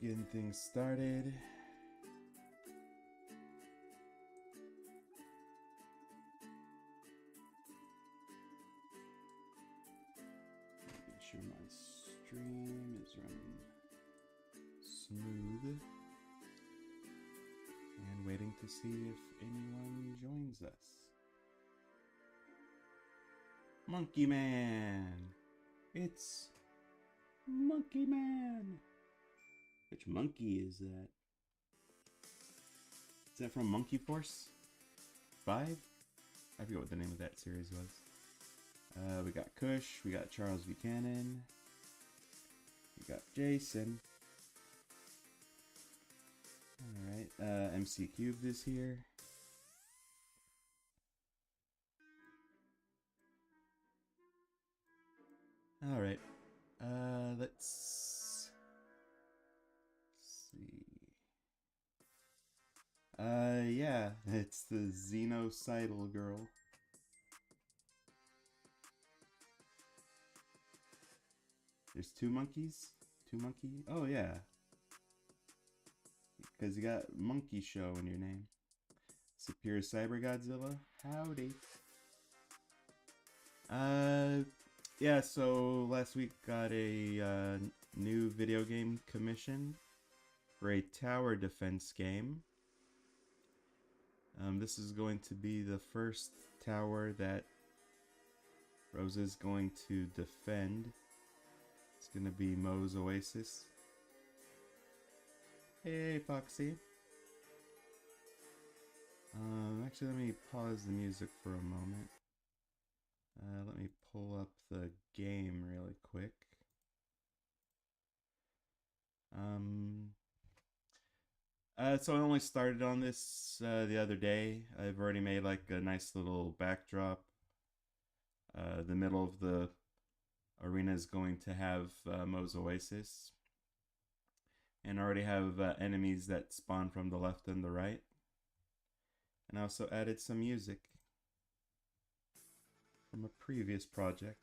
Getting things started. Making sure my stream is running smooth. And waiting to see if anyone joins us. Monkey Man! It's Monkey Man! Which monkey is that? Is that from Monkey Force 5? I forget what the name of that series was. We got Kush, we got Charles Buchanan, we got Jason. Alright, MC Cubed is here. Alright, let's see. Yeah, it's the Xenocidal girl. There's two monkeys? Two monkey? Oh, yeah. Because you got Monkey Show in your name. Superior Cyber Godzilla? Howdy. Yeah, so last week got a new video game commission for a tower defense game. This is going to be the first tower that Rosa is going to defend. It's going to be Mo's Oasis. Hey, Foxy. Actually, let me pause the music for a moment. Let me pull up the game really quick. So I only started on this the other day. I've already made like a nice little backdrop. The middle of the arena is going to have Mo's Oasis. And I already have enemies that spawn from the left and the right. And I also added some music from a previous project.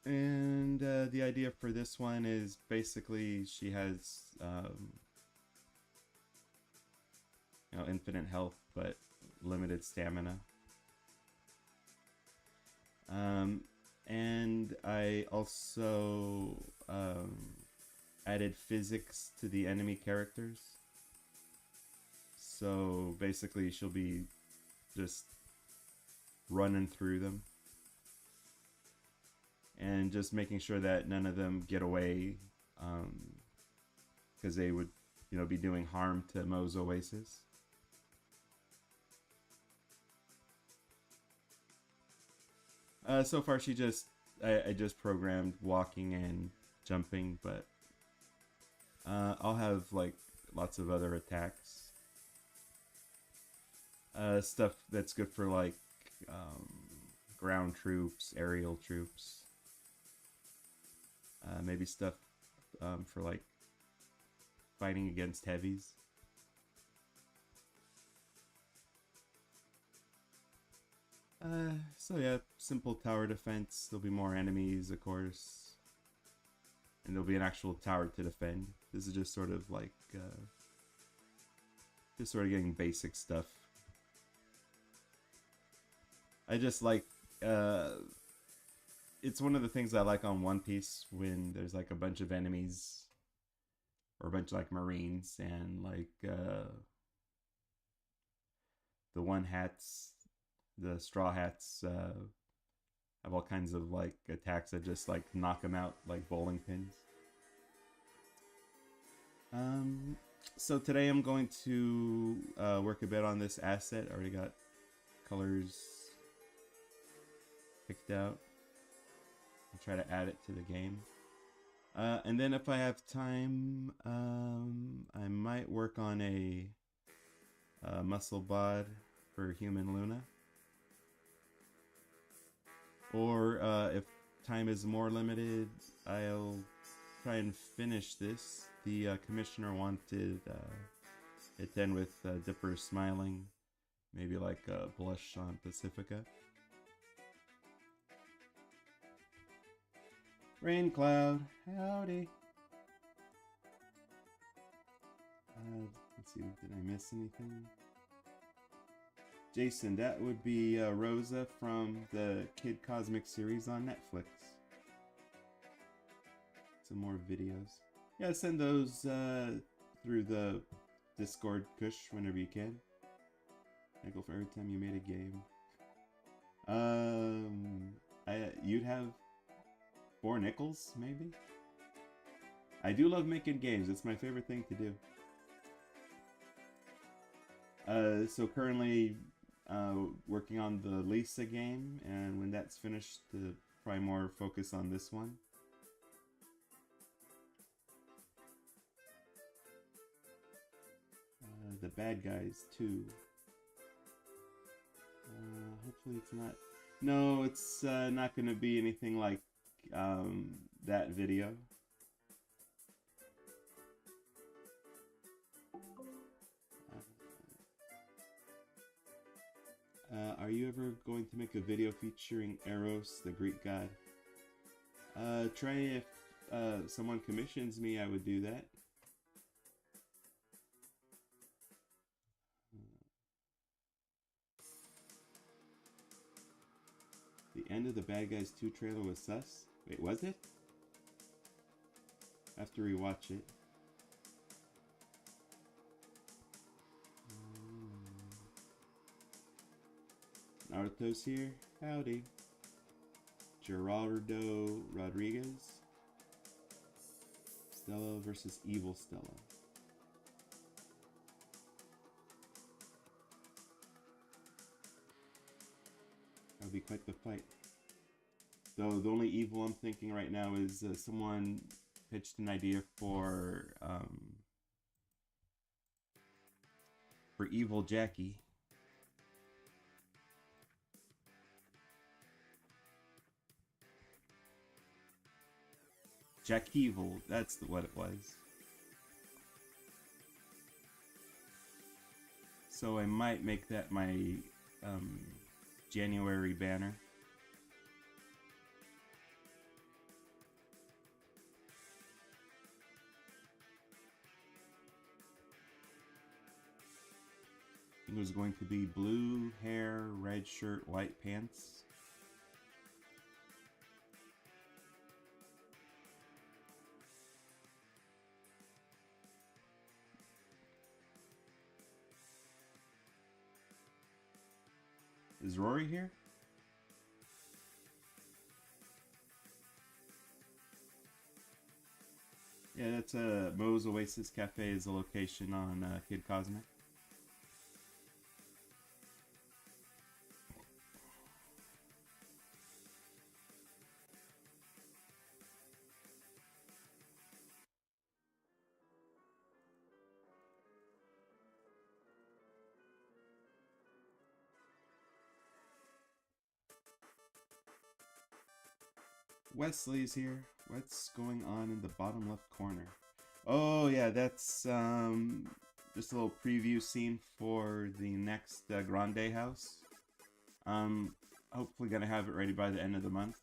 And the idea for this one is basically she has infinite health but limited stamina. And I also added physics to the enemy characters. So basically she'll be just running through them. And just making sure that none of them get away, because they would, be doing harm to Mo's Oasis. So far, I just programmed walking and jumping, but I'll have like lots of other attacks. Stuff that's good for like ground troops, aerial troops. Maybe stuff for like fighting against heavies. So yeah, simple tower defense. There'll be more enemies, of course. And there'll be an actual tower to defend. This is just sort of like, just sort of getting basic stuff. I just like, it's one of the things I like on One Piece when there's like a bunch of enemies or a bunch of like Marines and like the one hats, the straw hats have all kinds of like attacks that just like knock them out like bowling pins. So today I'm going to work a bit on this asset. I already got colors picked out. I'll try to add it to the game. And then if I have time, I might work on a muscle bod for Human Luna. Or if time is more limited, I'll try and finish this. The commissioner wanted it to end with Dipper smiling, maybe like a blush on Pacifica. Rain Cloud, howdy. Let's see, did I miss anything? Jason, that would be Rosa from the Kid Cosmic series on Netflix. Some more videos. Yeah, send those through the Discord, Kush, whenever you can. Nickel for every time you made a game. You'd have 4 nickels, maybe? I do love making games. It's my favorite thing to do. So currently working on the Lisa game, and when that's finished, probably more focus on this one. The bad guys too. Hopefully it's not. No, it's not going to be anything like that video. Are you ever going to make a video featuring Eros, the Greek god? Trey, if someone commissions me, I would do that. The end of the Bad Guys 2 trailer was sus. Wait, was it? I have to rewatch it. Naruto's here. Howdy. Gerardo Rodriguez. Stella versus Evil Stella. That'll be quite the fight. Though the only evil I'm thinking right now is someone pitched an idea for Evil Jackie. Jack Evil, that's what it was. So I might make that my January banner. It was going to be blue hair, red shirt, white pants. Is Rory here? Yeah, that's Moe's Oasis Cafe is a location on Kid Cosmic. Wesley's here. What's going on in the bottom left corner? Oh yeah, that's just a little preview scene for the next Grande house. Hopefully gonna have it ready by the end of the month.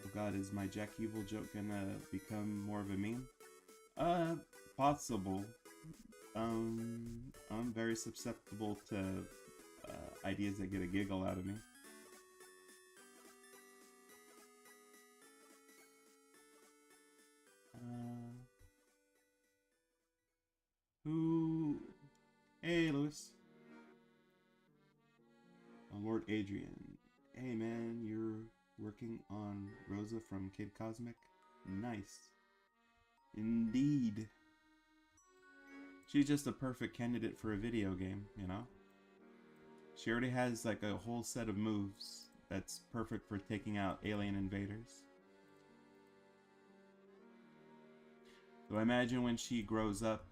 Oh god, is my Jack Evil joke gonna become more of a meme? Possible. I'm very susceptible to ideas that get a giggle out of me. Who? Hey, Lewis. Oh, Lord Adrian. Hey, man, you're working on Rosa from Kid Cosmic? Nice. Indeed. She's just a perfect candidate for a video game, you know? She already has like a whole set of moves that's perfect for taking out alien invaders. So I imagine when she grows up,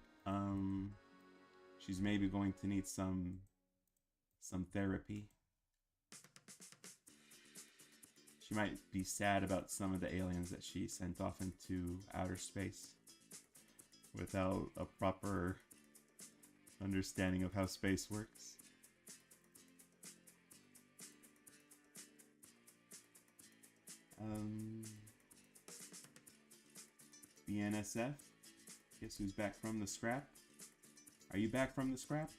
she's maybe going to need some therapy. She might be sad about some of the aliens that she sent off into outer space without a proper understanding of how space works. BNSF. Guess who's back from the scrap? Are you back from the scrap?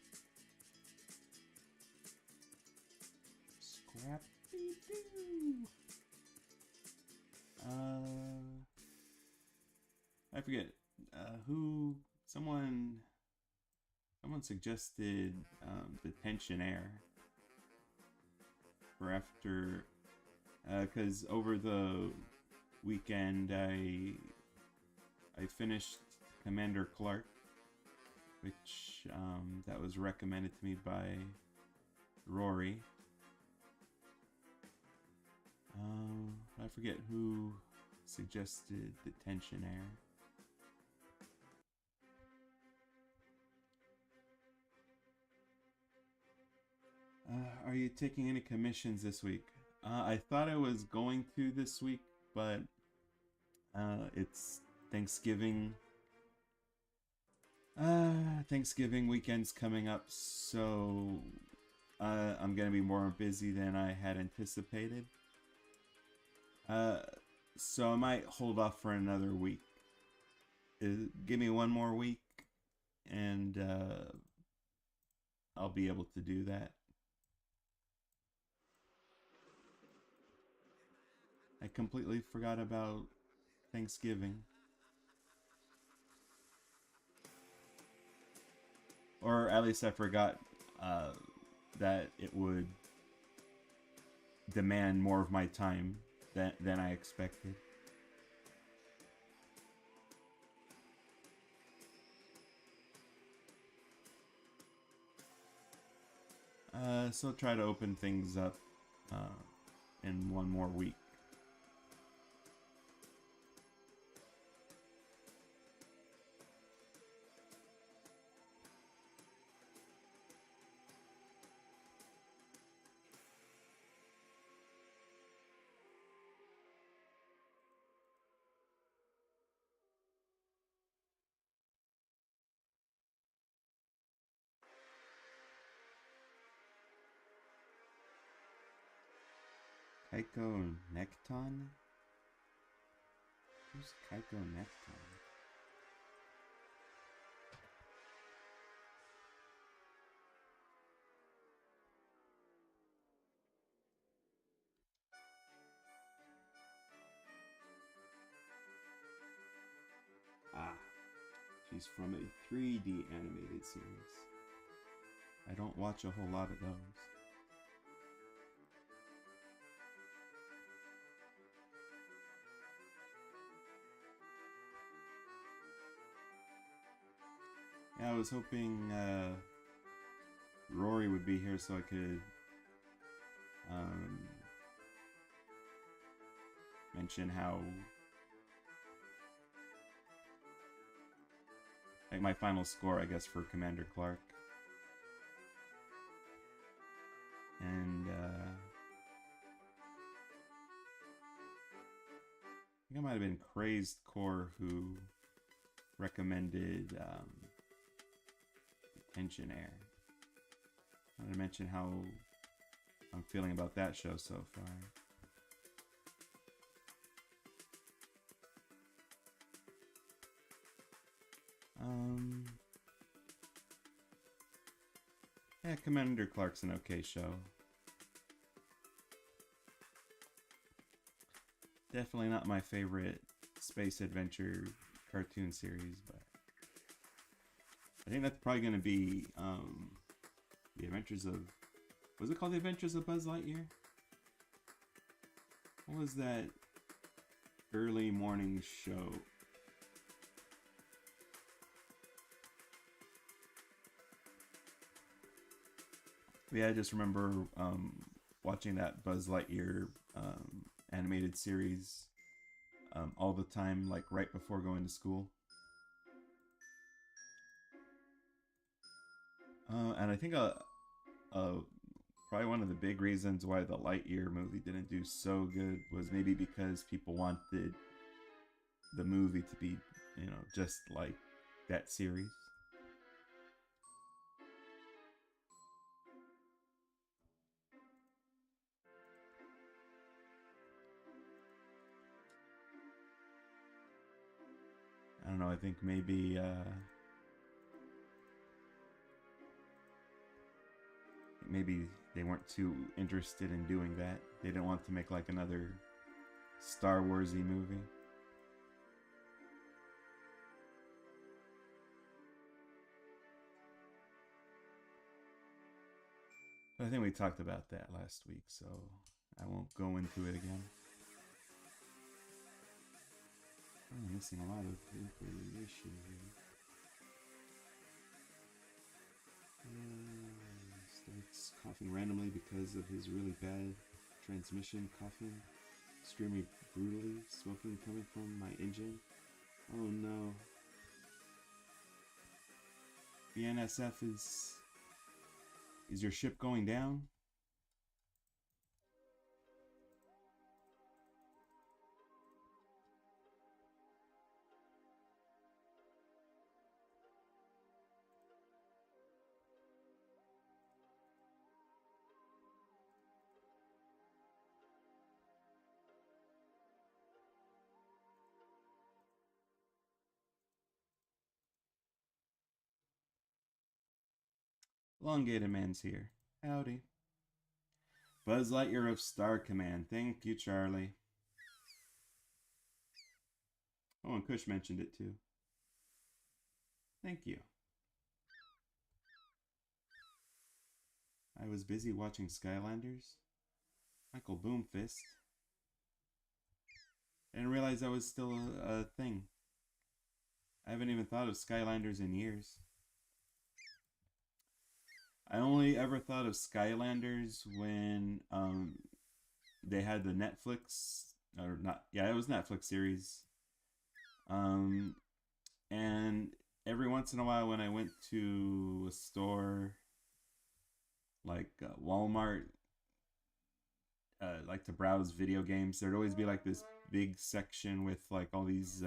Scrappy-doo! I forget who. Someone suggested detention air for after, because over the weekend I finished Commander Clark, which that was recommended to me by Rory. I forget who suggested detention air. Are you taking any commissions this week? I thought I was going to this week, but it's Thanksgiving. Thanksgiving weekend's coming up, so I'm gonna be more busy than I had anticipated. So I might hold off for another week. Give me one more week, and I'll be able to do that. I completely forgot about Thanksgiving. Or at least I forgot that it would demand more of my time than I expected. So I'll try to open things up in one more week. Kaiko Necton? Who's Kaiko Necton? Ah, she's from a 3D animated series. I don't watch a whole lot of those. Yeah, I was hoping Rory would be here so I could mention how, like, my final score, I guess, for Commander Clark. And I think it might have been Crazed Core who recommended Detention Air. I want to mention how I'm feeling about that show so far. Yeah, Commander Clark's an okay show. Definitely not my favorite space adventure cartoon series, but I think that's probably going to be The Adventures of... Was it called The Adventures of Buzz Lightyear? What was that early morning show? Yeah, I just remember watching that Buzz Lightyear animated series all the time, like right before going to school. And I think probably one of the big reasons why the Lightyear movie didn't do so good was maybe because people wanted the movie to be, just like that series. know, I think maybe maybe they weren't too interested in doing that. They didn't want to make like another Star Warsy movie. I think we talked about that last week, so I won't go into it again. I'm missing a lot of information here. Starts coughing randomly because of his really bad transmission. Coughing, screaming brutally, smoking coming from my engine. Oh no. The NSF is your ship going down? Elongated Man's here. Howdy. Buzz Lightyear of Star Command. Thank you, Charlie. Oh, and Kush mentioned it too. Thank you. I was busy watching Skylanders. Michael Boomfist. I didn't realize that was still a thing. I haven't even thought of Skylanders in years. I only ever thought of Skylanders when they had the Netflix, or not, yeah, it was Netflix series. And every once in a while when I went to a store like Walmart, like to browse video games, there'd always be like this big section with like all these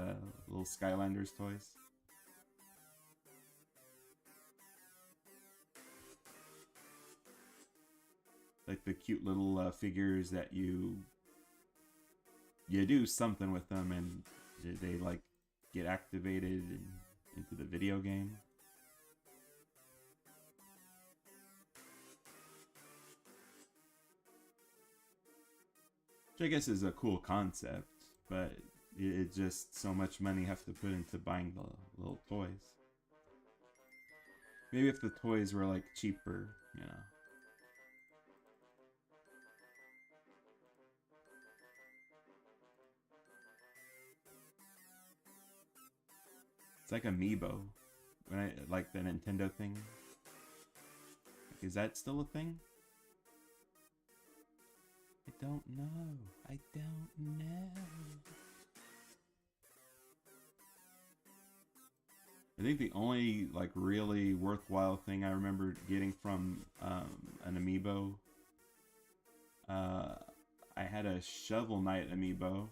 little Skylanders toys. Like the cute little figures that you do something with them and they like get activated into the video game. Which I guess is a cool concept, but it's just so much money you have to put into buying the little toys. Maybe if the toys were like cheaper, you know. It's like Amiibo, when I like the Nintendo thing. Like, is that still a thing? I don't know. I don't know. I think the only like really worthwhile thing I remember getting from an Amiibo, I had a Shovel Knight Amiibo,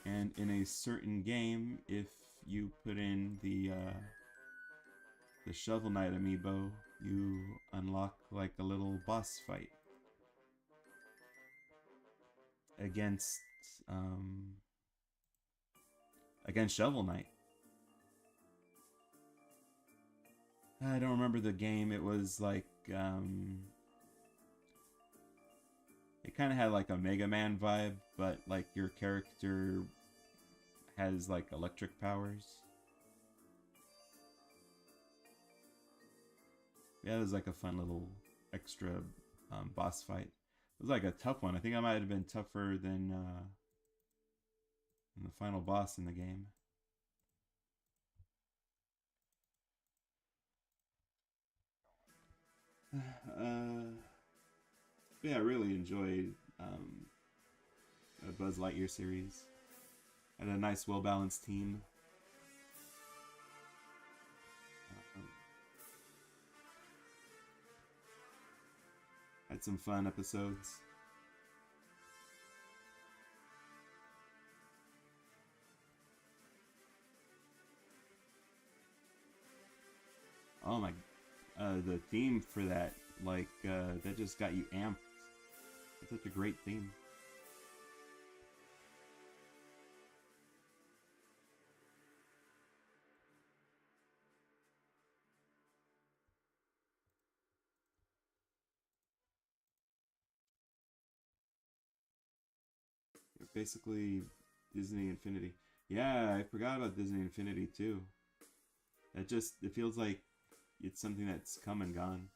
and in a certain game, if you put in the Shovel Knight Amiibo, you unlock like a little boss fight against Shovel Knight. I don't remember the game. It was like it kind of had like a Mega Man vibe, but like your character has like electric powers. Yeah, it was like a fun little extra boss fight. It was like a tough one. I think I might have been tougher than the final boss in the game. Yeah, I really enjoyed a Buzz Lightyear series. Had a nice, well-balanced team. Had some fun episodes. Oh my, the theme for that, like, that just got you amped. It's such a great theme. basically Disney Infinity. Yeah, I forgot about Disney Infinity too. It feels like it's something that's come and gone.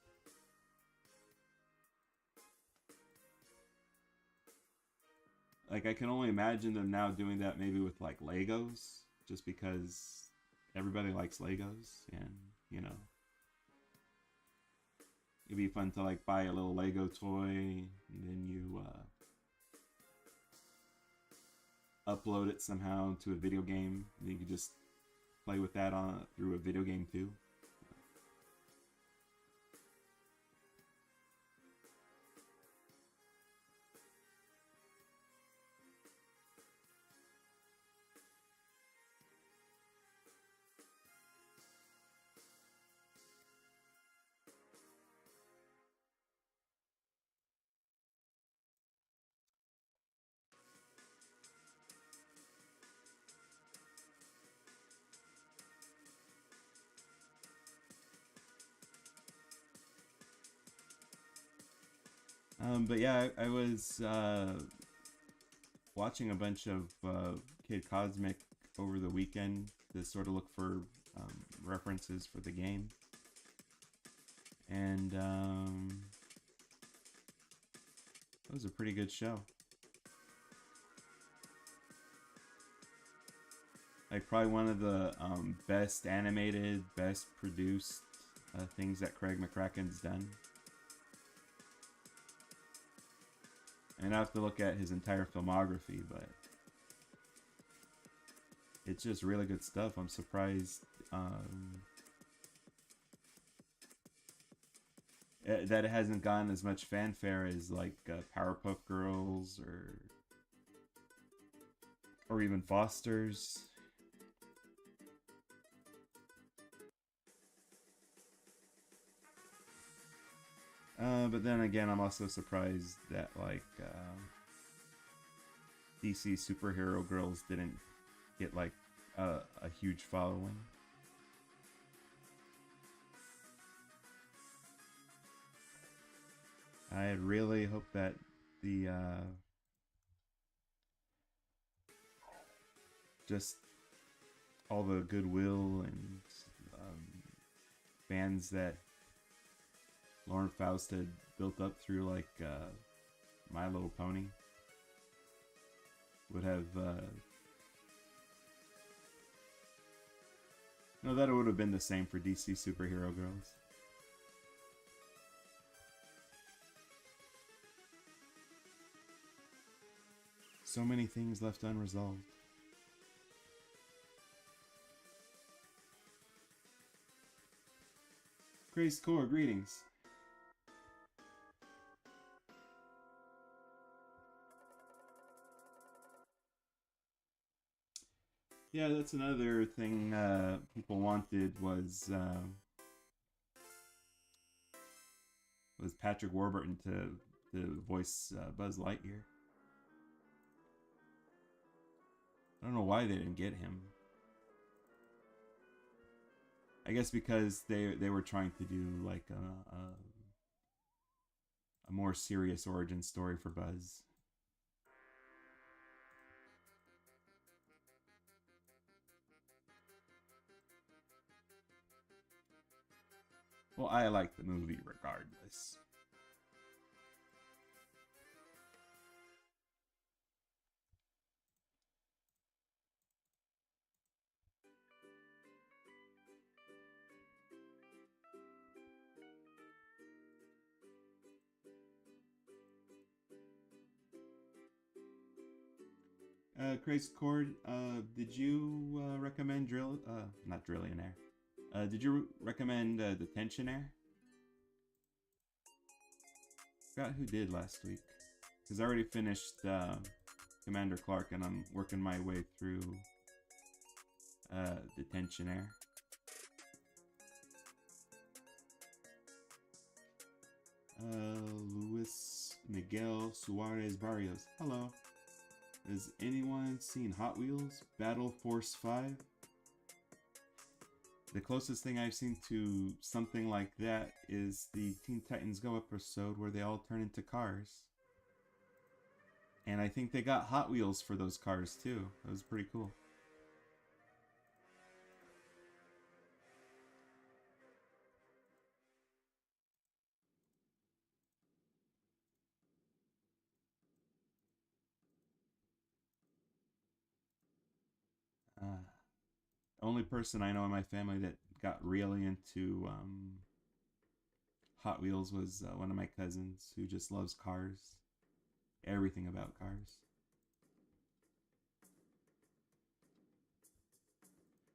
Like, I can only imagine them now doing that maybe with like Legos, just because everybody likes Legos, and you know, it'd be fun to like buy a little Lego toy, and then you upload it somehow to a video game, and you can just play with that on through a video game too. But yeah, I was watching a bunch of Kid Cosmic over the weekend to sort of look for references for the game. And it was a pretty good show. Like, probably one of the best animated, best produced things that Craig McCracken's done. And I have to look at his entire filmography, but it's just really good stuff. I'm surprised that it hasn't gotten as much fanfare as like Powerpuff Girls or even Foster's. But then again, I'm also surprised that like DC Superhero Girls didn't get like a huge following. I really hope that the just all the goodwill and fans that Lauren Faust had built up through like My Little Pony would have no, that it would have been the same for DC Superhero Girls. So many things left unresolved. Grace Core, greetings. Yeah, that's another thing people wanted was Patrick Warburton to voice Buzz Lightyear. I don't know why they didn't get him. I guess because they were trying to do like a more serious origin story for Buzz. Well, I like the movie regardless. Crazy Cord, did you recommend not Drillionaire? Did you recommend Detentionaire? Forgot who did last week. Because I already finished Commander Clark and I'm working my way through Detentionaire. Luis Miguel Suarez Barrios. Hello. Has anyone seen Hot Wheels Battle Force 5? The closest thing I've seen to something like that is the Teen Titans Go episode where they all turn into cars. And I think they got Hot Wheels for those cars too. That was pretty cool. Only person I know in my family that got really into Hot Wheels was one of my cousins who just loves cars. Everything about cars.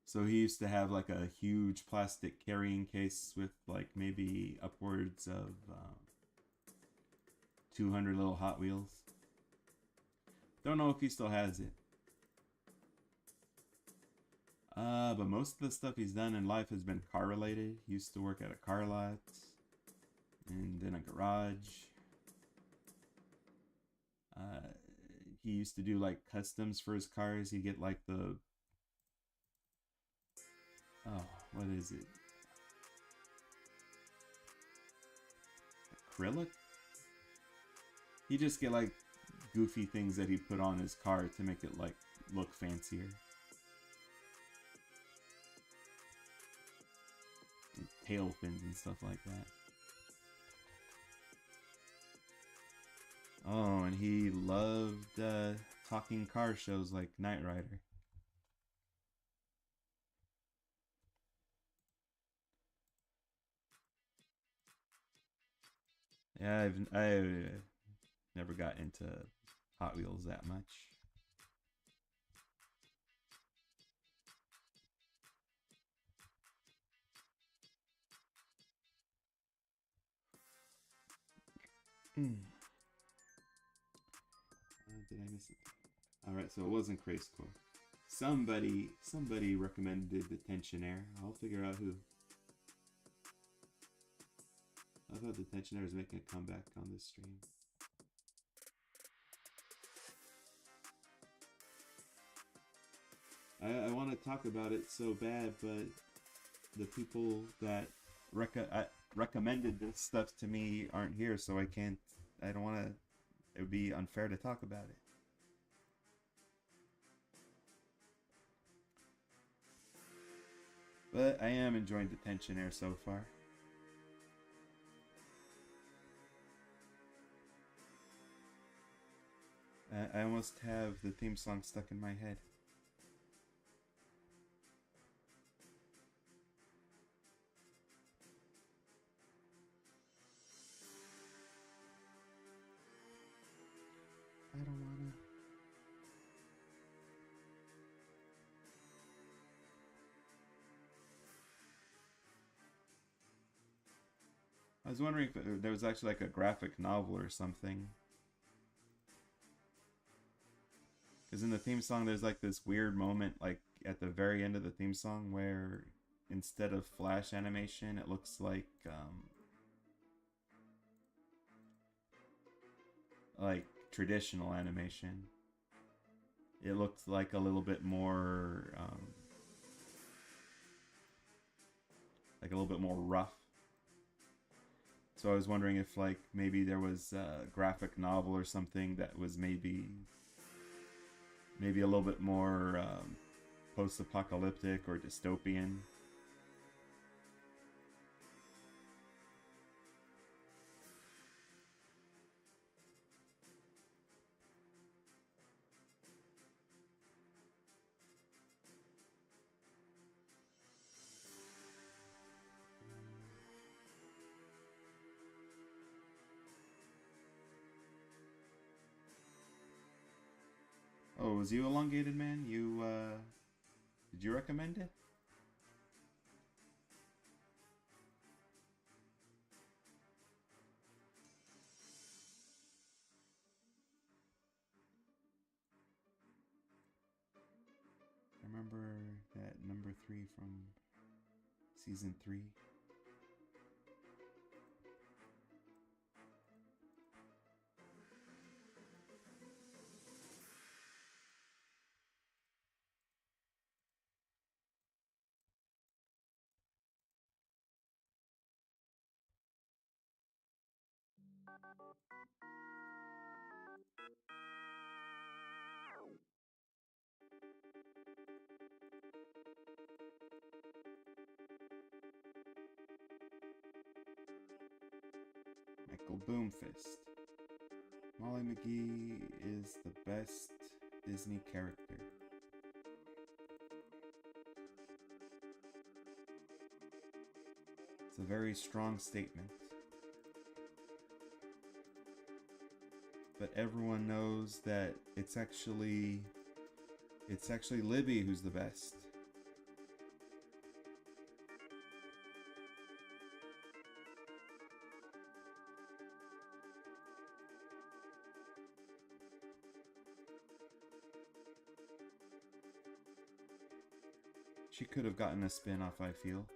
So he used to have like a huge plastic carrying case with like maybe upwards of 200 little Hot Wheels. Don't know if he still has it. But most of the stuff he's done in life has been car related. He used to work at a car lot and then a garage. Uh, he used to do like customs for his cars. He'd get like the what is it? Acrylic? He just get like goofy things that he put on his car to make it like look fancier. And tail fins and stuff like that. Oh, and he loved talking car shows like Knight Rider. Yeah, I never got into Hot Wheels that much. Did I miss it? All right, so it wasn't Craze Core. Somebody recommended the Tensionaire. I'll figure out who. I thought the Tensionaire is making a comeback on this stream. I want to talk about it so bad, but the people that recommended this stuff to me aren't here, so I can't. I don't want to. It would be unfair to talk about it. But I am enjoying Detention Air so far. I almost have the theme song stuck in my head. I don't wanna. I was wondering if there was actually like a graphic novel or something. Because in the theme song, there's like this weird moment, like at the very end of the theme song, where instead of flash animation, it looks like traditional animation. It looks like a little bit more, like a little bit more rough. So I was wondering if like maybe there was a graphic novel or something that was maybe a little bit more post-apocalyptic or dystopian. Oh, was you Elongated Man? You did you recommend it? I remember that number 3 from season 3. Boomfist. Molly McGee is the best Disney character. It's a very strong statement. But everyone knows that it's actually Libby who's the best. She could have gotten a spin-off, I feel.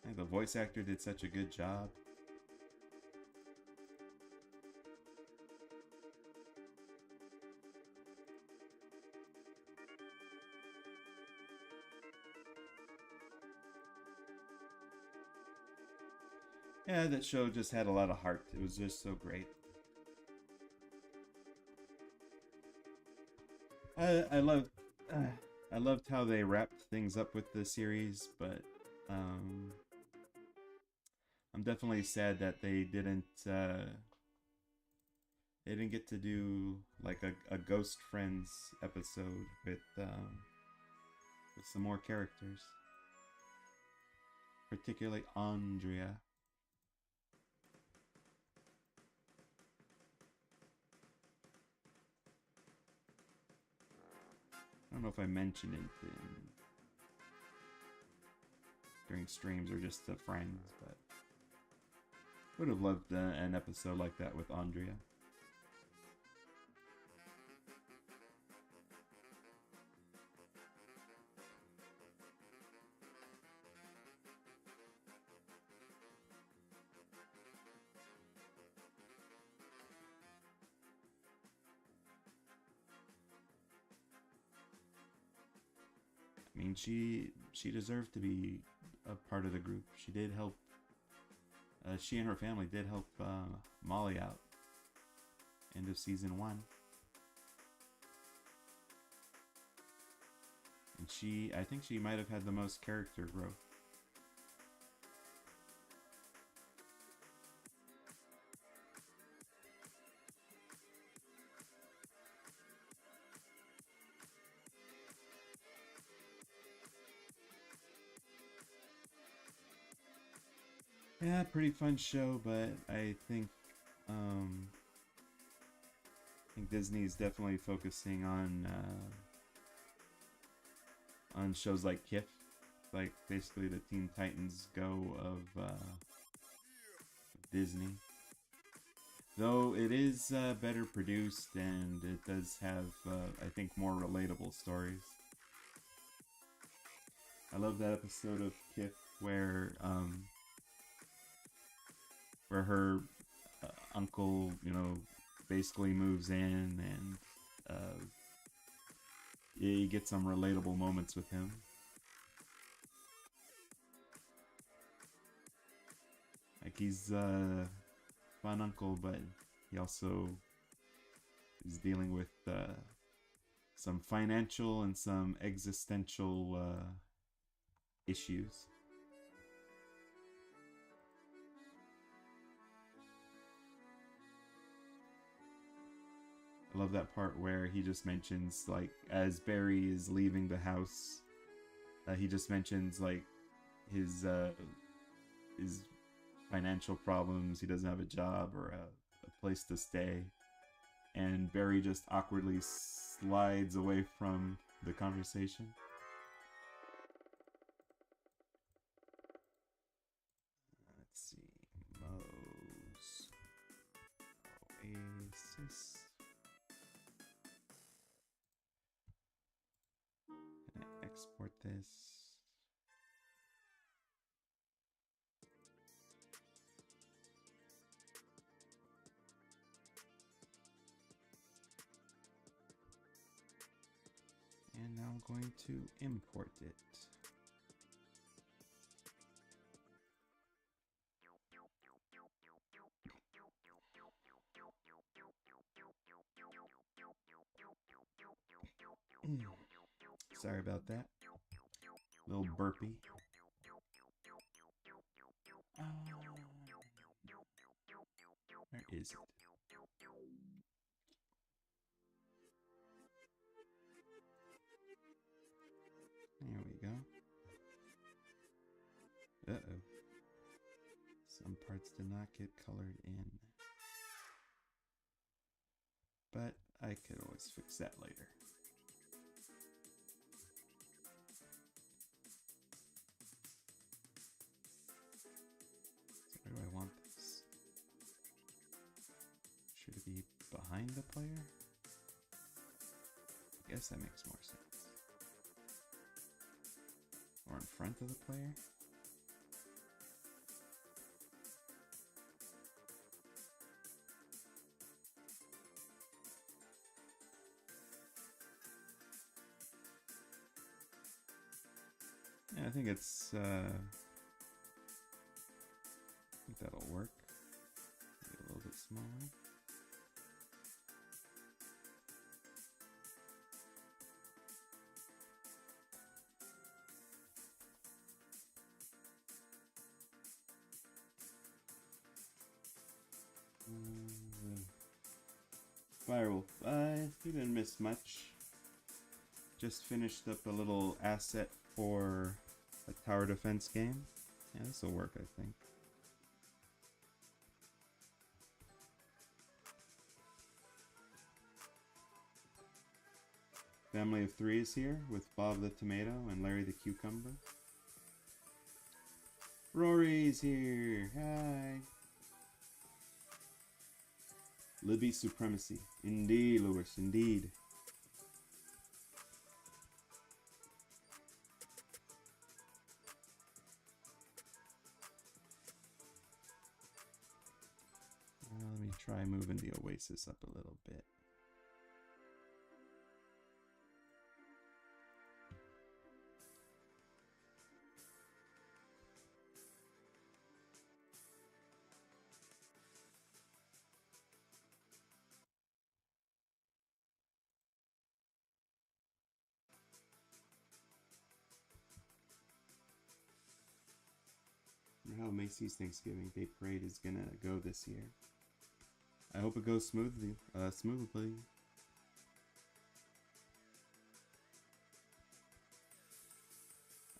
And the voice actor did such a good job. Yeah, that show just had a lot of heart. It was just so great. I loved how they wrapped things up with the series, but I'm definitely sad that they didn't get to do like a Ghost Friends episode with some more characters, particularly Andrea. I don't know if I mentioned it during streams or just to friends, but would have loved an episode like that with Andrea. I mean, she deserved to be a part of the group. She did help. She and her family did help Molly out. End of season 1. And I think she might have had the most character growth. Yeah, pretty fun show, but I think Disney is definitely focusing on shows like Kif, like basically the Teen Titans Go of Disney. Though it is better produced and it does have, I think, more relatable stories. I love that episode of Kif where her uncle, basically moves in and you get some relatable moments with him. Like he's a fun uncle, but he also is dealing with some financial and some existential issues. I love that part where he just mentions, like, as Barry is leaving the house, he just mentions, like, his financial problems. He doesn't have a job or a place to stay. And Barry just awkwardly slides away from the conversation. Let's see. Oasis. Can I export this? And now I'm going to import it. Sorry about that. Little burpee. Where is it? There we go. Uh-oh. Some parts did not get colored in. But I could always fix that later. So where do I want this? Should it be behind the player? I guess that makes more sense. Or in front of the player? Yeah, I think I think that'll work. Maybe a little bit smaller. Firewolf, you didn't miss much. Just finished up a little asset for a tower defense game. Yeah, this will work, I think. Family of 3 is here with Bob the Tomato and Larry the Cucumber. Rory's here. Hi. Libby Supremacy. Indeed, Lewis, indeed. Let me try moving the Oasis up a little bit. I wonder how Macy's Thanksgiving Day Parade is gonna go this year. I hope it goes smoothly.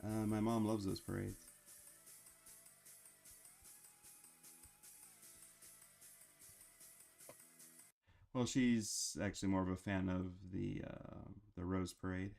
My mom loves those parades. Well, she's actually more of a fan of the Rose Parade.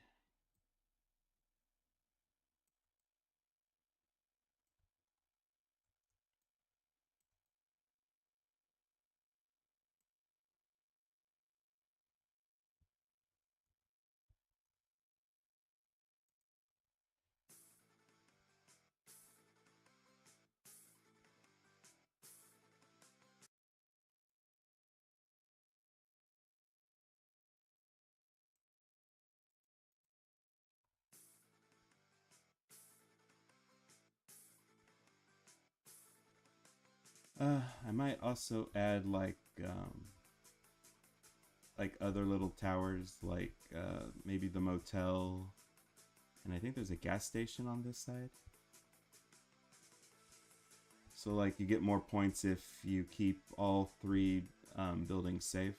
I might also add like other little towers, like maybe the motel, and I think there's a gas station on this side. So like you get more points if you keep all 3 buildings safe.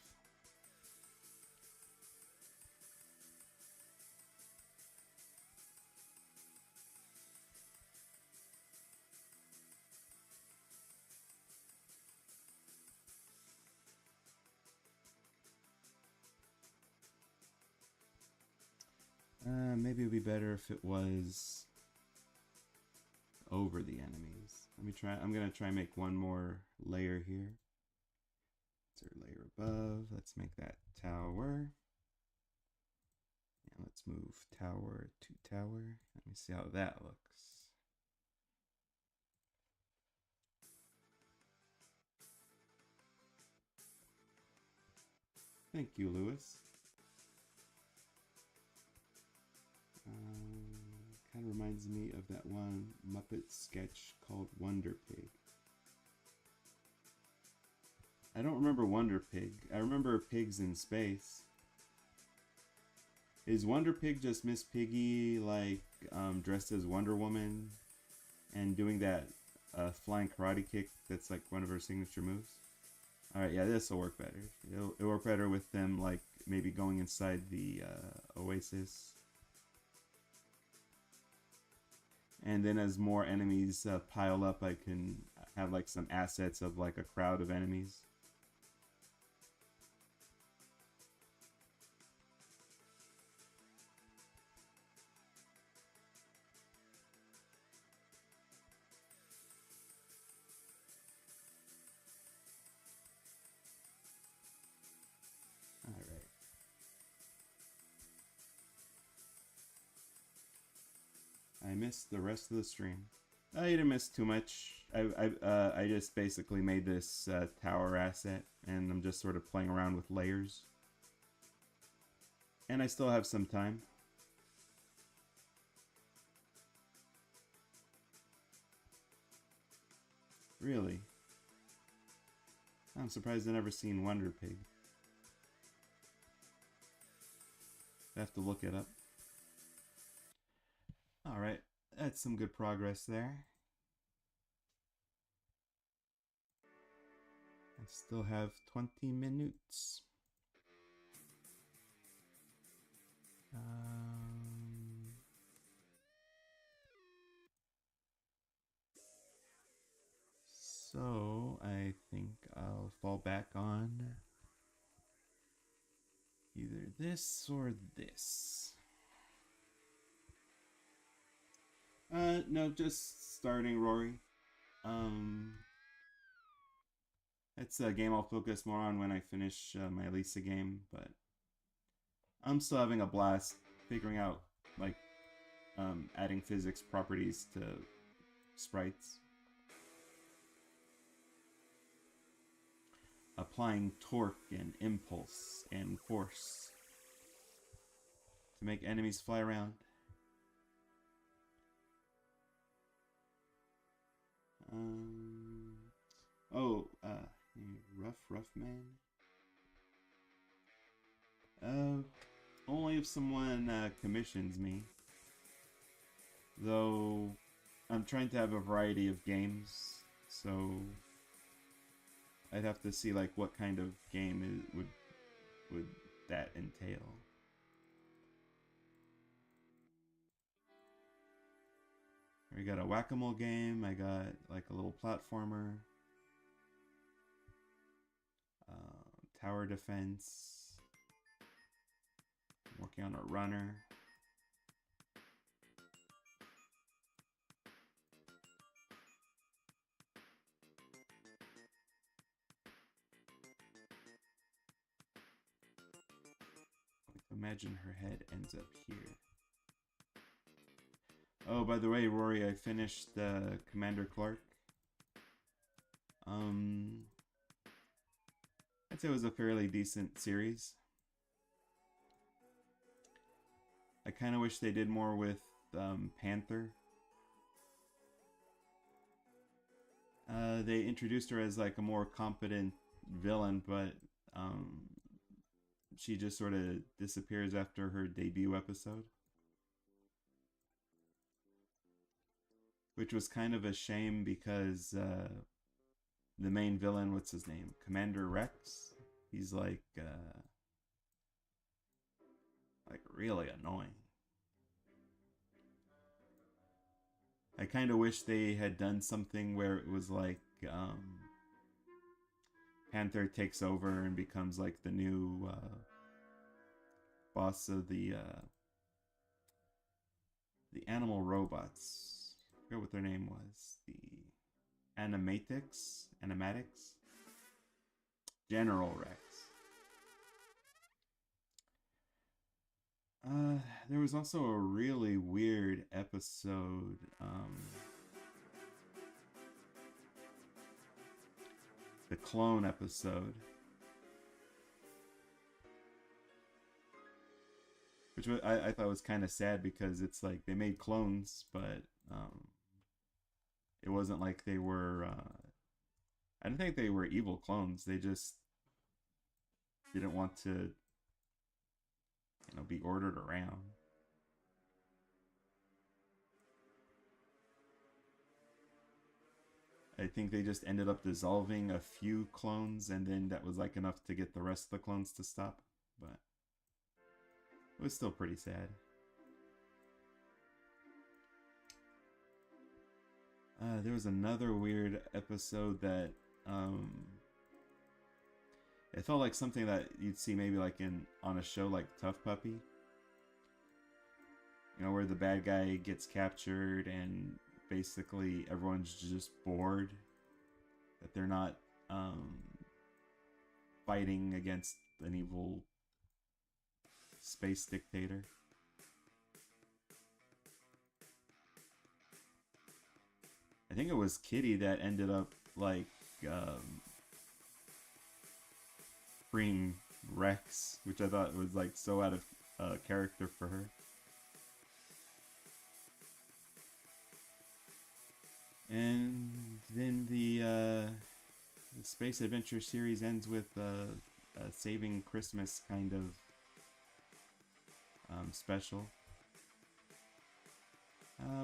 Maybe it'd be better if it was over the enemies. Let me try. I'm gonna try and make one more layer here. Insert layer above. Let's make that tower. And let's move tower to tower. Let me see how that looks. Thank you, Lewis. Kind of reminds me of that one Muppet sketch called Wonder Pig. I don't remember Wonder Pig. I remember Pigs in Space. Is Wonder Pig just Miss Piggy, like, dressed as Wonder Woman and doing that flying karate kick that's like one of her signature moves? Alright, yeah, this will work better. It'll work better with them, like, maybe going inside the Oasis. And then as more enemies pile up, I can have, like, some assets of, like, a crowd of enemies. Alright. I missed the rest of the stream. I didn't miss too much. I just basically made this tower asset, and I'm just sort of playing around with layers. And I still have some time. Really? I'm surprised I've never seen Wonder Pig. I have to look it up. Alright, that's some good progress there. I still have 20 minutes. So I think I'll fall back on either this or this. No, just starting Rory. It's a game I'll focus more on when I finish my Lisa game, but I'm still having a blast figuring out, like, adding physics properties to sprites. Applying torque and impulse and force to make enemies fly around. Rough man. Only if someone commissions me. Though I'm trying to have a variety of games, so I'd have to see, like, what kind of game would that entail. We got a whack-a-mole game. I got, like, a little platformer, tower defense. I'm working on a runner. Imagine her head ends up here. Oh, by the way, Rory, I finished Commander Clark. I'd say it was a fairly decent series. I kind of wish they did more with Panther. They introduced her as, like, a more competent villain, but she just sort of disappears after her debut episode. Which was kind of a shame because the main villain, what's his name? Commander Rex? He's like really annoying. I kind of wish they had done something where it was like Panther takes over and becomes like the new boss of the animal robots. I forget what their name was. The Animatics? General Rex. There was also a really weird episode. The clone episode. Which I thought was kind of sad because it's like they made clones, but it wasn't like they were... I didn't think they were evil clones. They just didn't want to be ordered around. I think they just ended up dissolving a few clones, and then that was like enough to get the rest of the clones to stop. But it was still pretty sad. There was another weird episode that it felt like something that you'd see maybe like on a show like Tough Puppy. Where the bad guy gets captured and basically everyone's just bored. That they're not fighting against an evil space dictator. I think it was Kitty that ended up like freeing Rex, which I thought was like so out of character for her. And then the Space Adventure series ends with a Saving Christmas kind of special,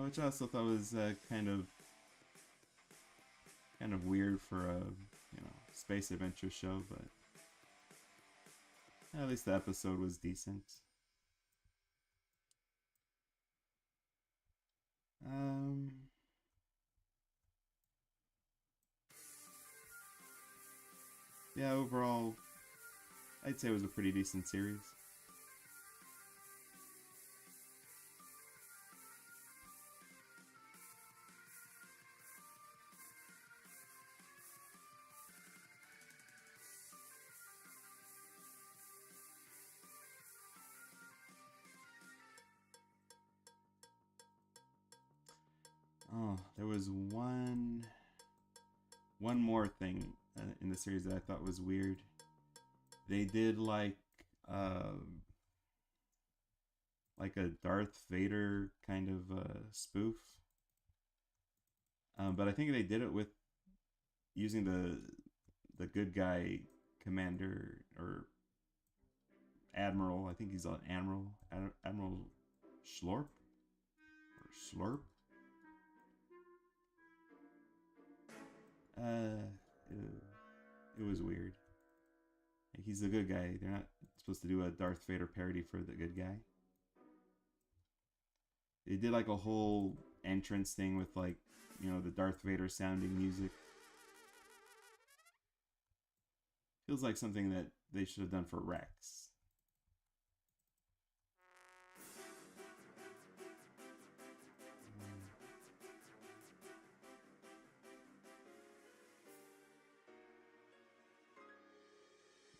which I also thought was kind of weird for a space adventure show, but at least the episode was decent. Yeah, overall, I'd say it was a pretty decent series. Oh, there was one more thing in the series that I thought was weird. They did like a Darth Vader kind of spoof, but I think they did it with using the good guy commander or admiral. I think he's an admiral, Admiral Schlorp or Slurp. It was weird. He's the good guy. They're not supposed to do a Darth Vader parody for the good guy. They did like a whole entrance thing with like, the Darth Vader sounding music. Feels like something that they should have done for Rex.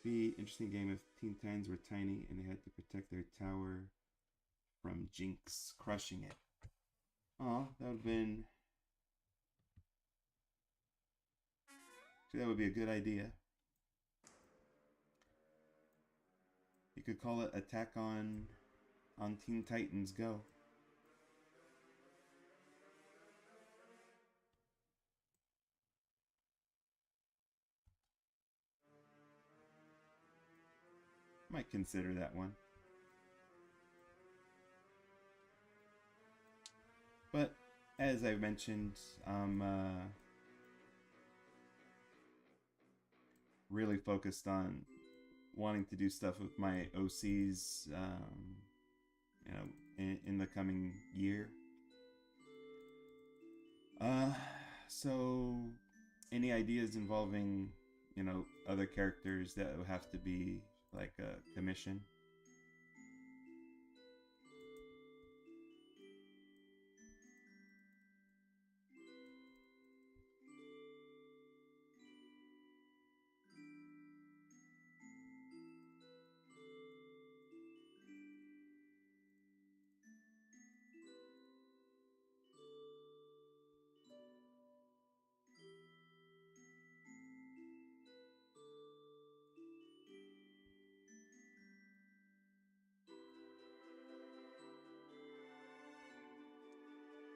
Be interesting game if Teen Titans were tiny and they had to protect their tower from Jinx crushing it. Oh, that would have been... Actually, that would be a good idea. You could call it Attack on Teen Titans Go. Might consider that one. But as I've mentioned, I'm really focused on wanting to do stuff with my OCs, in the coming year. So any ideas involving, other characters that would have to be like a commission?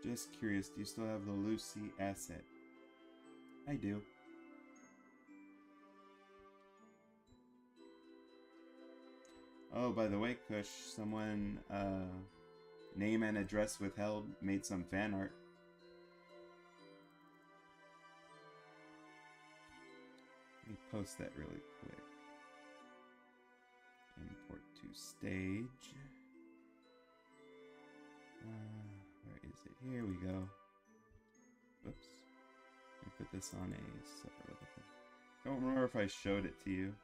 Just curious, do you still have the Lucy asset? I do. Oh, by the way, Kush, someone, name and address withheld, made some fan art. Let me post that really quick. Import to stage. Where is it? Here we go. Whoops. Let me put this on a separate little thing. I don't remember if I showed it to you.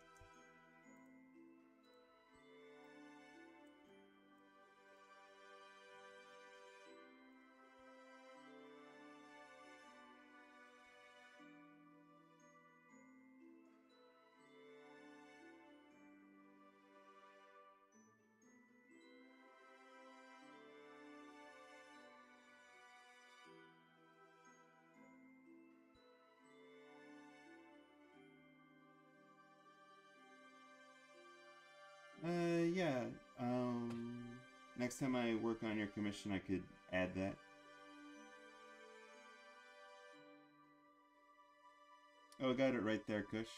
Yeah. Next time I work on your commission, I could add that. Oh, I got it right there, Kush.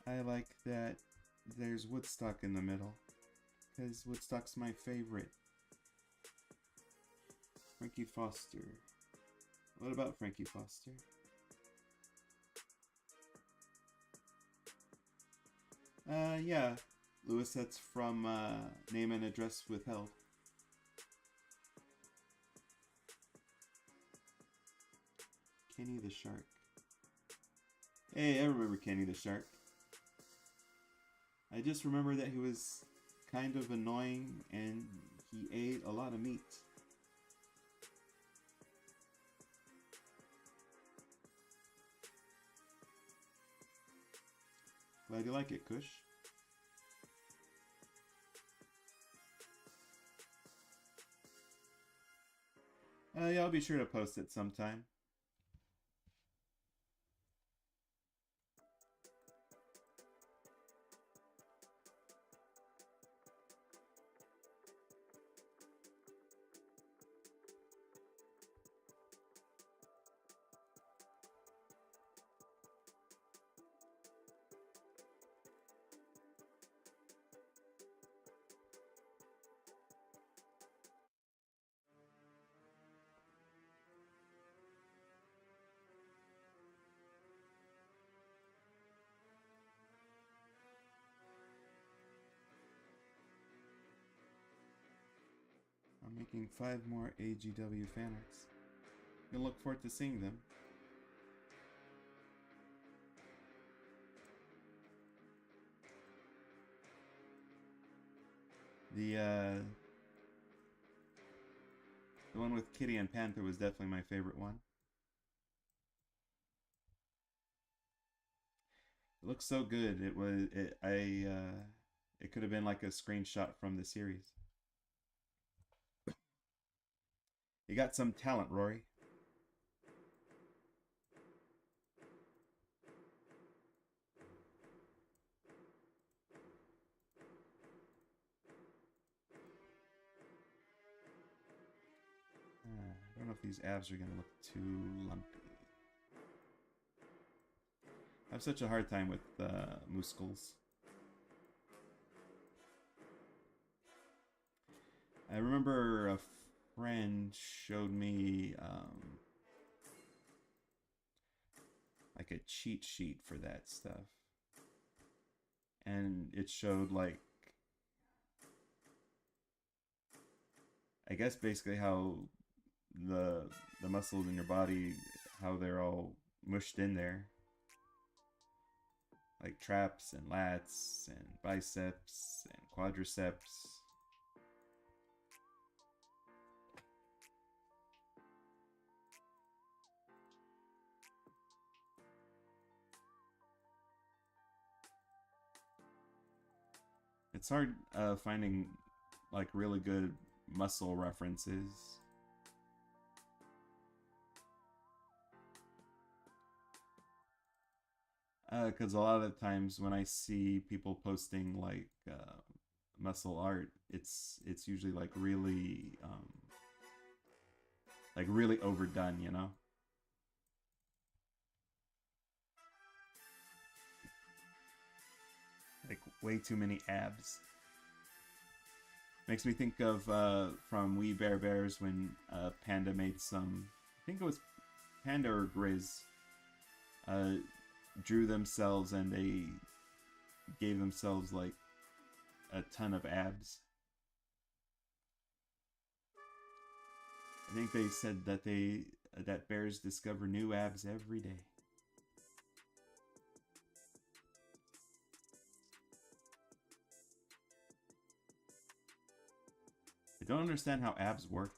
I like that there's Woodstock in the middle, because Woodstock's my favorite. Frankie Foster. What about Frankie Foster? Yeah. Lewis, that's from Name and Address Withheld. Kenny the Shark. Hey, I remember Kenny the Shark. I just remember that he was kind of annoying and he ate a lot of meat. Glad you like it, Kush. Yeah, I'll be sure to post it sometime. I'm making 5 more AGW fan arts. You'll look forward to seeing them. The one with Kitty and Panther was definitely my favorite one. It looks so good. It could have been like a screenshot from the series. You got some talent, Rory. I don't know if these abs are going to look too lumpy. I have such a hard time with muscles. I remember a friend showed me like a cheat sheet for that stuff. And it showed like, I guess basically how the muscles in your body, how they're all mushed in there. Like traps and lats and biceps and quadriceps. It's hard finding like really good muscle references. Because a lot of times when I see people posting like muscle art, it's usually like really overdone, you know. way too many abs. Makes me think of from We Bare Bears when Panda made some, I think it was Panda or Grizz, drew themselves and they gave themselves like a ton of abs. I think they said that that bears discover new abs every day. I don't understand how abs work.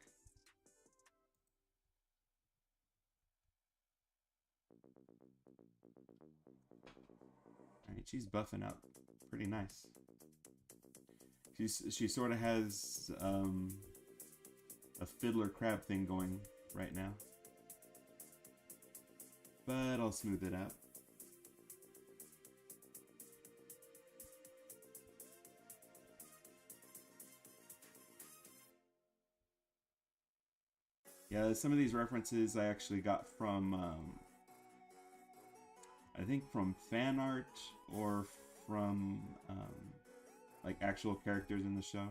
Alright, she's buffing out pretty nice. She sort of has a fiddler crab thing going right now. But I'll smooth it out. Yeah, some of these references I actually got from, I think from fan art or from, like actual characters in the show.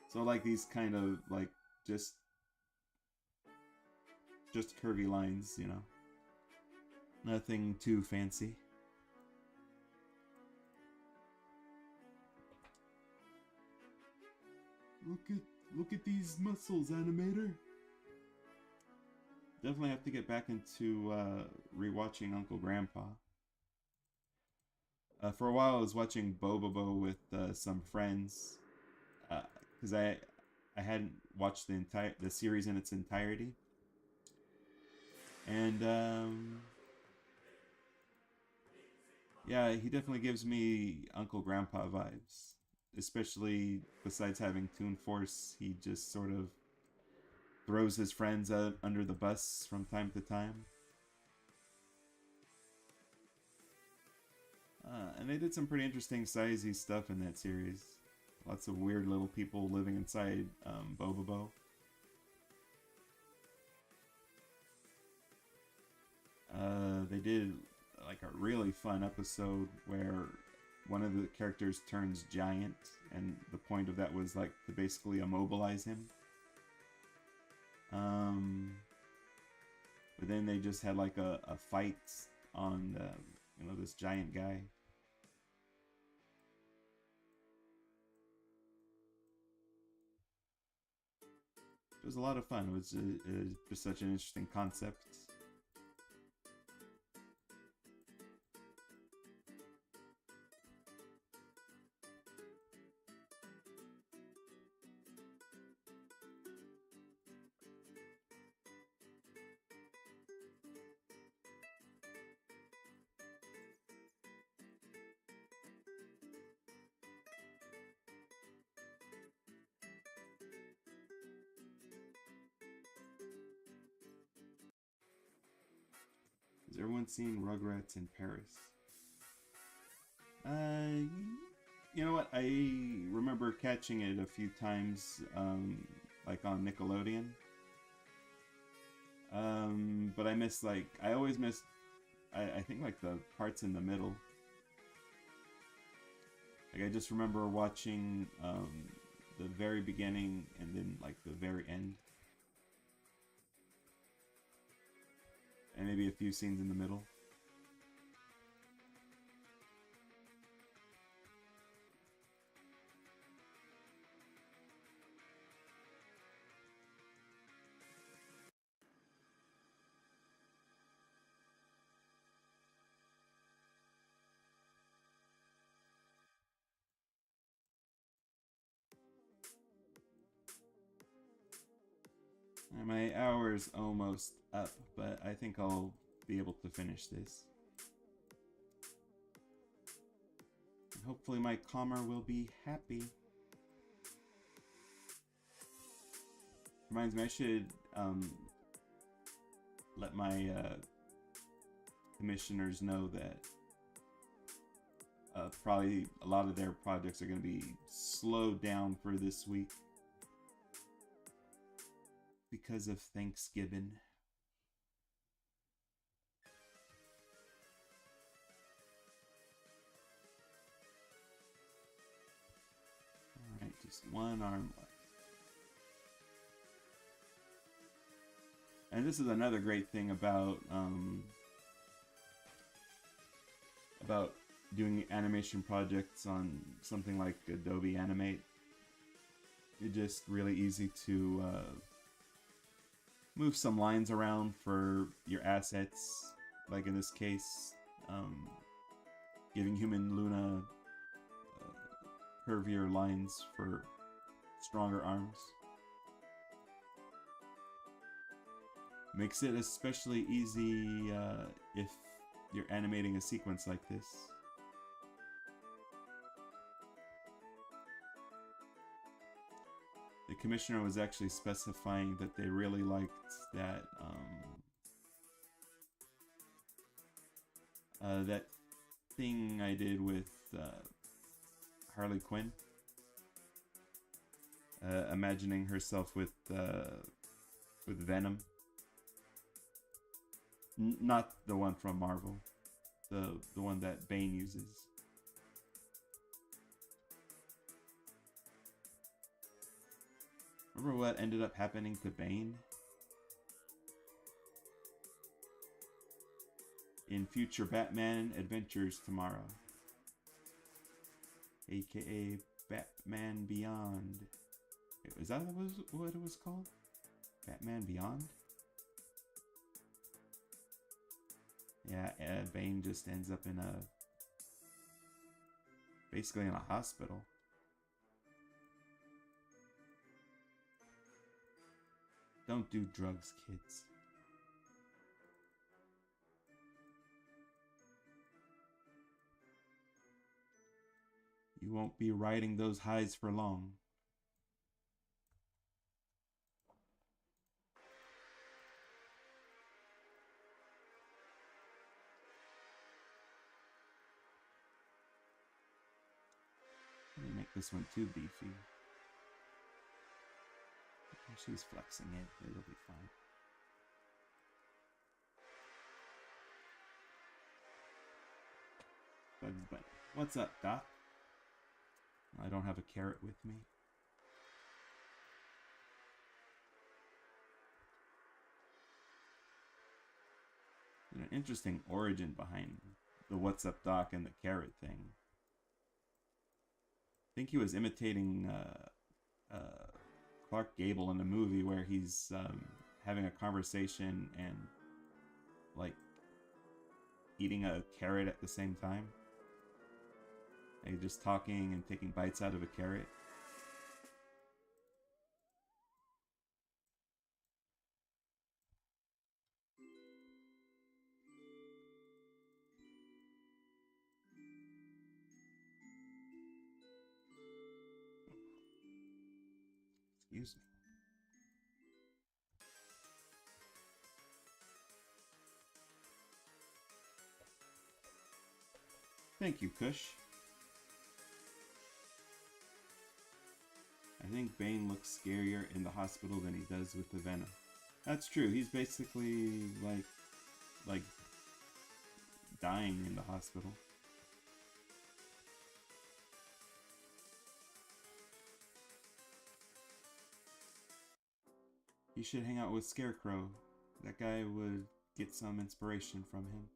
So like these kind of like just curvy lines, you know. Nothing too fancy. Look at these muscles, Animator. Definitely have to get back into rewatching Uncle Grandpa. For a while, I was watching Bobobo with some friends because I hadn't watched the series in its entirety, and yeah, he definitely gives me Uncle Grandpa vibes. Especially besides having Toon Force, he just sort of throws his friends under the bus from time to time. And they did some pretty interesting sizey stuff in that series. Lots of weird little people living inside Bobobo. They did like a really fun episode where one of the characters turns giant, and the point of that was like to basically immobilize him. But then they just had like a fight on this giant guy. It was a lot of fun. It was just such an interesting concept. Has everyone seen Rugrats in Paris? You know what? I remember catching it a few times, like on Nickelodeon. But I always miss, I think like the parts in the middle. Like I just remember watching the very beginning and then like the very end. And maybe a few scenes in the middle. My hour's almost up, but I think I'll be able to finish this. Hopefully my calmer will be happy. Reminds me, I should let my commissioners know that probably a lot of their projects are going to be slowed down for this week because of Thanksgiving. Just one arm left. And this is another great thing about doing animation projects on something like Adobe Animate. It's just really easy to move some lines around for your assets, like in this case, giving Human Luna curvier lines for stronger arms. Makes it especially easy if you're animating a sequence like this. The commissioner was actually specifying that they really liked that that thing I did with Harley Quinn, imagining herself with Venom. Not the one from Marvel, the one that Bane uses. Remember what ended up happening to Bane? In future Batman Adventures tomorrow. AKA Batman Beyond. Is that what it was called? Batman Beyond? Yeah, Bane just ends up basically in a hospital. Don't do drugs, kids. You won't be riding those highs for long. Let me make this one too beefy. She's flexing it. It'll be fine. Bugs Bunny. What's up, Doc? I don't have a carrot with me. There's an interesting origin behind the What's Up, Doc and the carrot thing. I think he was imitating Clark Gable in the movie where he's having a conversation and like eating a carrot at the same time. And he's just talking and taking bites out of a carrot. Excuse me. Thank you, Kush. I think Bane looks scarier in the hospital than he does with the Venom. That's true. He's basically like dying in the hospital. You should hang out with Scarecrow. That guy would get some inspiration from him.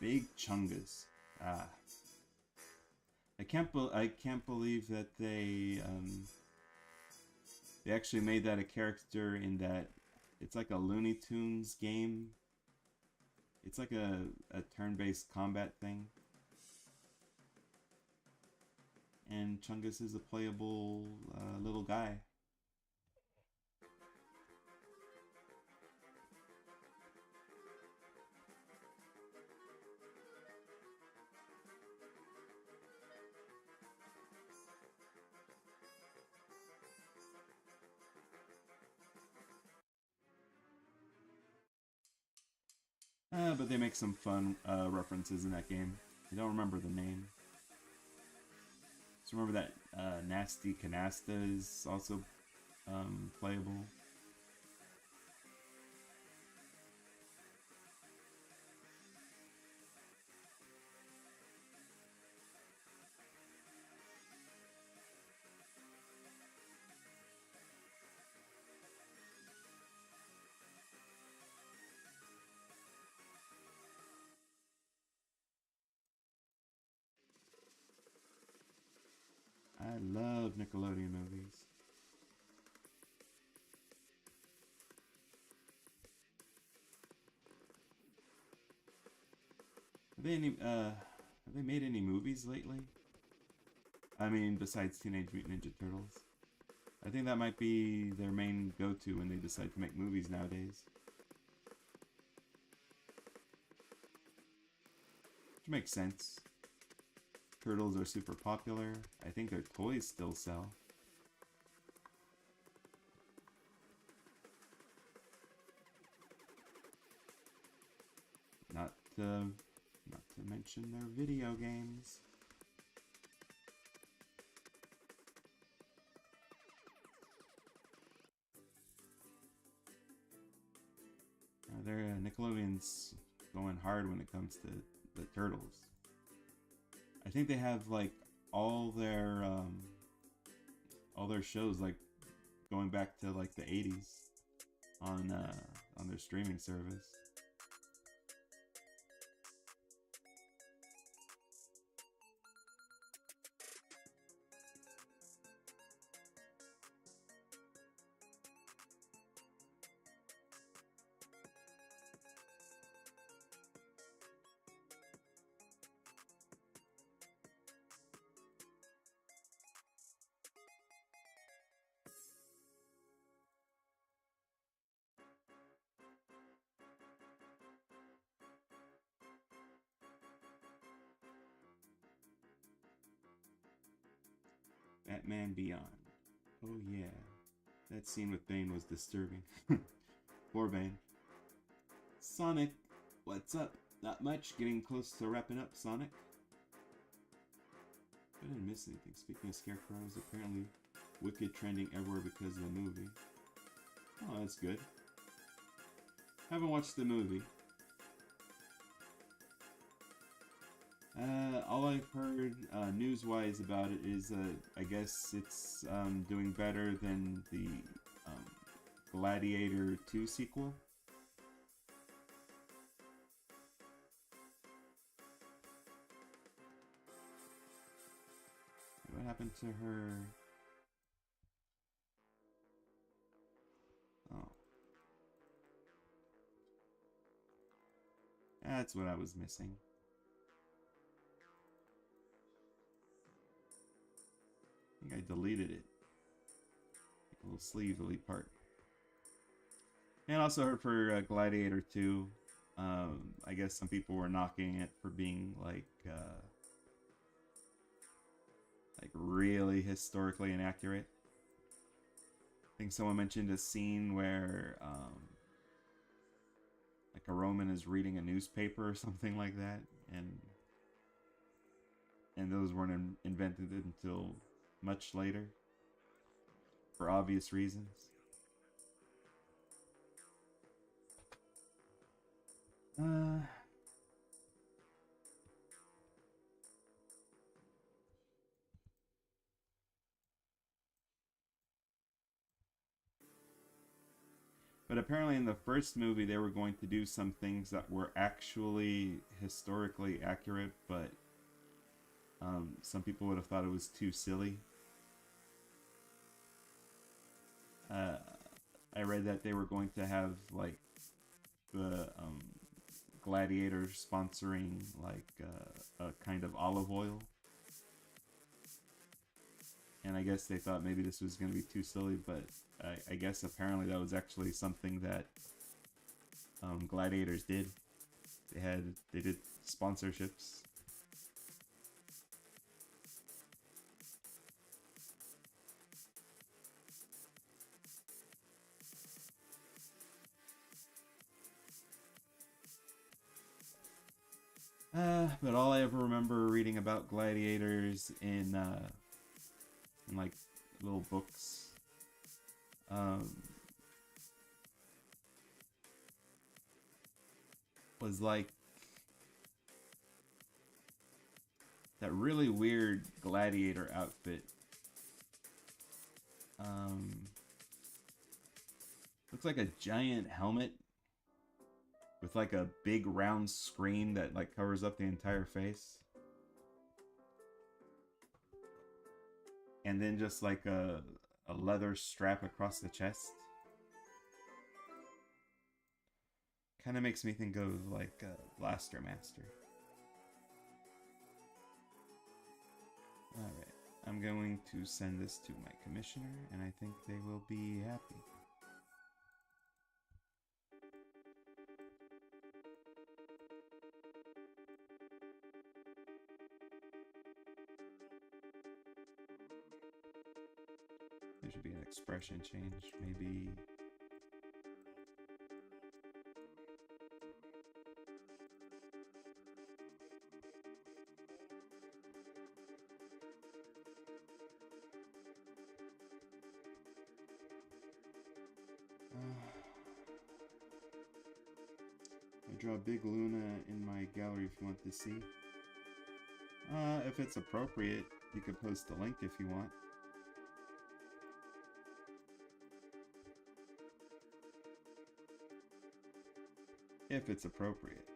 Big Chungus. Ah. I can't believe that they actually made that a character in that. It's like a Looney Tunes game. It's like a turn-based combat thing. And Chungus is a playable little guy. But they make some fun references in that game. I don't remember the name. Just remember that Nasty Canasta is also playable. I love Nickelodeon movies. Have they made any movies lately? I mean, besides Teenage Mutant Ninja Turtles. I think that might be their main go-to when they decide to make movies nowadays. Which makes sense. Turtles are super popular. I think their toys still sell. Not to mention their video games. Nickelodeon's going hard when it comes to the Turtles. I think they have like all their shows like going back to like the 80s on their streaming service. Batman Beyond. Oh yeah. That scene with Bane was disturbing. Poor Bane. Sonic, what's up? Not much. Getting close to wrapping up, Sonic. I didn't miss anything. Speaking of scarecrows, apparently Wicked trending everywhere because of the movie. Oh, that's good. Haven't watched the movie. All I've heard news-wise about it is I guess it's doing better than the Gladiator 2 sequel. What happened to her? Oh. That's what I was missing. I think I deleted it. A little sleeve delete part. And also heard for Gladiator 2. I guess some people were knocking it for being like really historically inaccurate. I think someone mentioned a scene where like a Roman is reading a newspaper or something like that, and those weren't invented until much later for obvious reasons. But apparently in the first movie they were going to do some things that were actually historically accurate, but some people would have thought it was too silly. I read that they were going to have like the Gladiator sponsoring like a kind of olive oil. And I guess they thought maybe this was going to be too silly, but I guess apparently that was actually something that Gladiators did. They did sponsorships. But all I ever remember reading about gladiators in like little books, um, was like that really weird gladiator outfit. Um, looks like a giant helmet with like a big round screen that like covers up the entire face. And then just like a leather strap across the chest. Kind of makes me think of like Blaster Master. Alright, I'm going to send this to my commissioner, and I think they will be happy. There should be an expression change, maybe. I draw a big Luna in my gallery if you want to see. If it's appropriate, you could post a link if you want. If it's appropriate.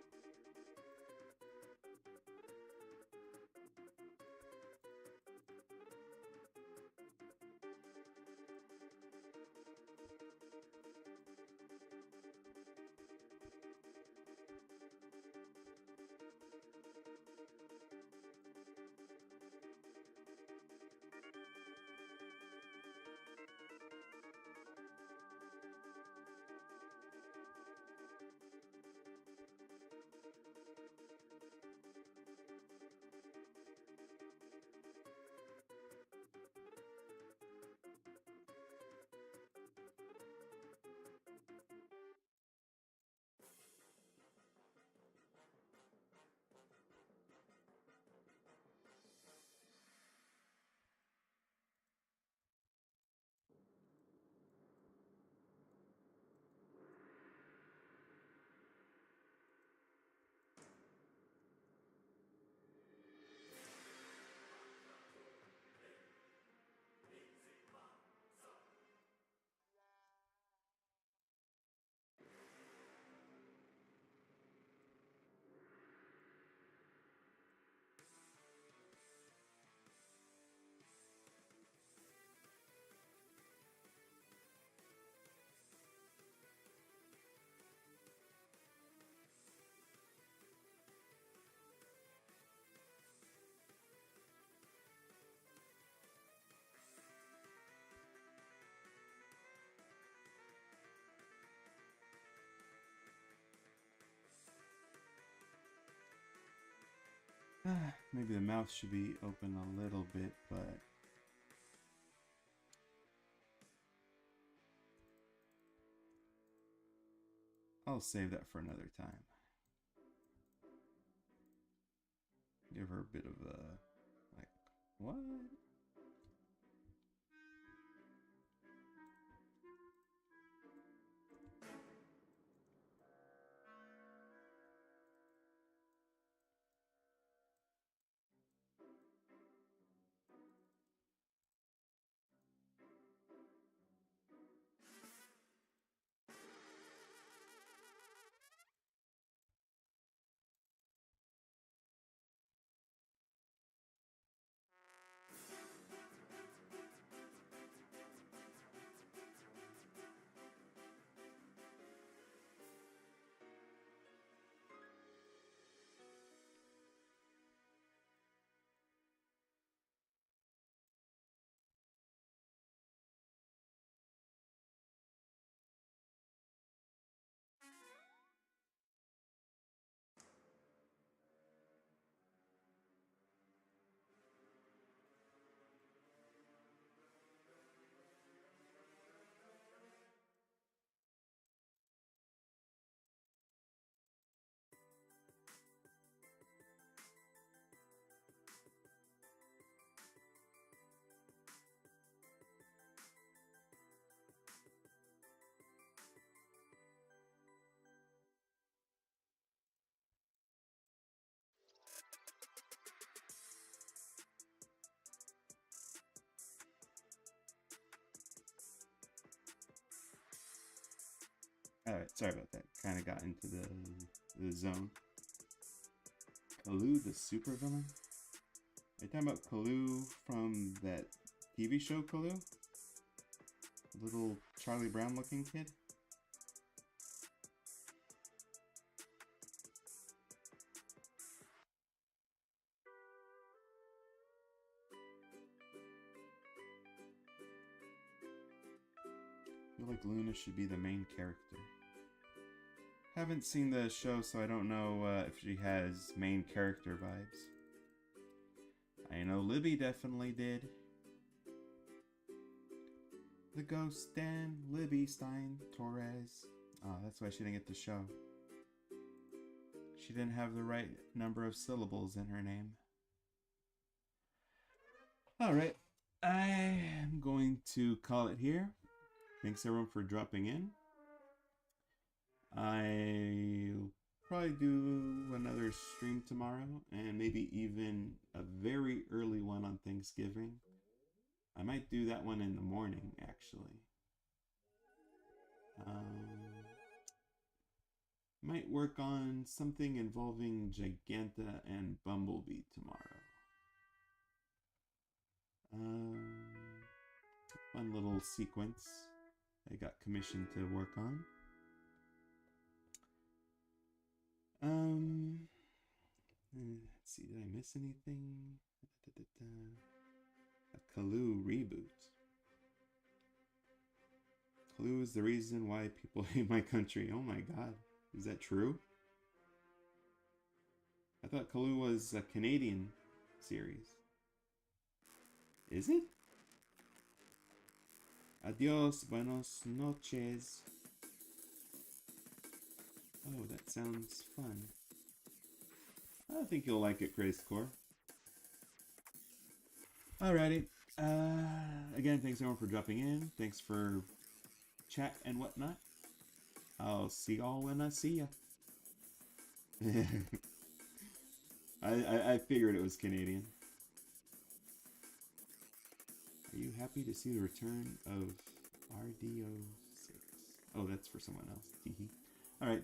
Maybe the mouth should be open a little bit, but I'll save that for another time. Give her a bit of a, like, what? Sorry about that. Kind of got into the zone. Kalu, the supervillain? Are you talking about Kalu from that TV show Kalu? Little Charlie Brown looking kid? I feel like Luna should be the main character. Haven't seen the show, so I don't know if she has main character vibes. I know Libby definitely did. The Ghost Dan, Libby Stein Torres. Oh, that's why she didn't get the show. She didn't have the right number of syllables in her name. Alright, I am going to call it here. Thanks everyone for dropping in. I'll probably do another stream tomorrow, and maybe even a very early one on Thanksgiving. I might do that one in the morning, actually. Might work on something involving Giganta and Bumblebee tomorrow. Fun little sequence I got commissioned to work on. Let's see, did I miss anything? A Kalu reboot. Kalu is the reason why people hate my country. Oh my god, is that true? I thought Kalu was a Canadian series. Is it? Adios, buenos noches. Oh, that sounds fun. I think you'll like it, Crazed Core. Alrighty. Again, thanks everyone for dropping in. Thanks for chat and whatnot. I'll see y'all when I see ya. I figured it was Canadian. Are you happy to see the return of RDO6? Oh, that's for someone else. Alright.